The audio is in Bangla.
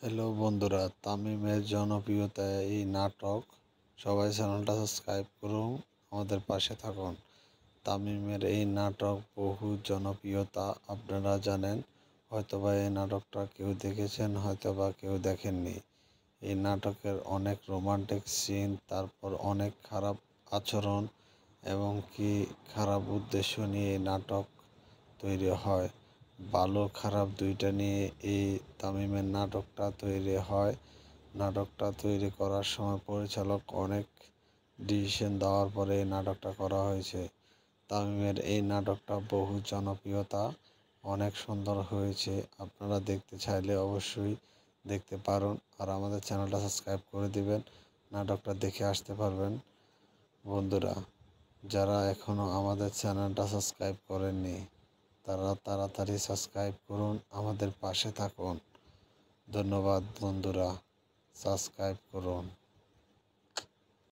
হ্যালো বন্ধুরা, তামিমের জনপ্রিয়তায় এই নাটক। সবাই চ্যানেলটা সাবস্ক্রাইব করুন, আমাদের পাশে থাকুন। তামিমের এই নাটক বহু জনপ্রিয়তা, আপনারা জানেন। হয়তোবা এই নাটকটা কেউ দেখেছেন, হয়তোবা কেউ দেখেননি। এই নাটকের অনেক রোমান্টিক সিন, তারপর অনেক খারাপ আচরণ এবং কি খারাপ উদ্দেশ্য নিয়ে এই নাটক তৈরি হয়। ভালো খারাপ দুইটা নিয়ে এই তামিমের নাটকটা তৈরি হয়। নাটকটা তৈরি করার সময় পরিচালক অনেক ডিসিশন দেওয়ার পরে এই নাটকটা করা হয়েছে। তামিমের এই নাটকটা বহু জনপ্রিয়তা, অনেক সুন্দর হয়েছে। আপনারা দেখতে চাইলে অবশ্যই দেখতে পারুন, আর আমাদের চ্যানেলটা সাবস্ক্রাইব করে দিবেন, নাটকটা দেখে আসতে পারবেন। বন্ধুরা, যারা এখনও আমাদের চ্যানেলটা সাবস্ক্রাইব করেননি তারা তাড়াতাড়ি সাবস্ক্রাইব করুন, আমাদের পাশে থাকুন। ধন্যবাদ বন্ধুরা, সাবস্ক্রাইব করুন।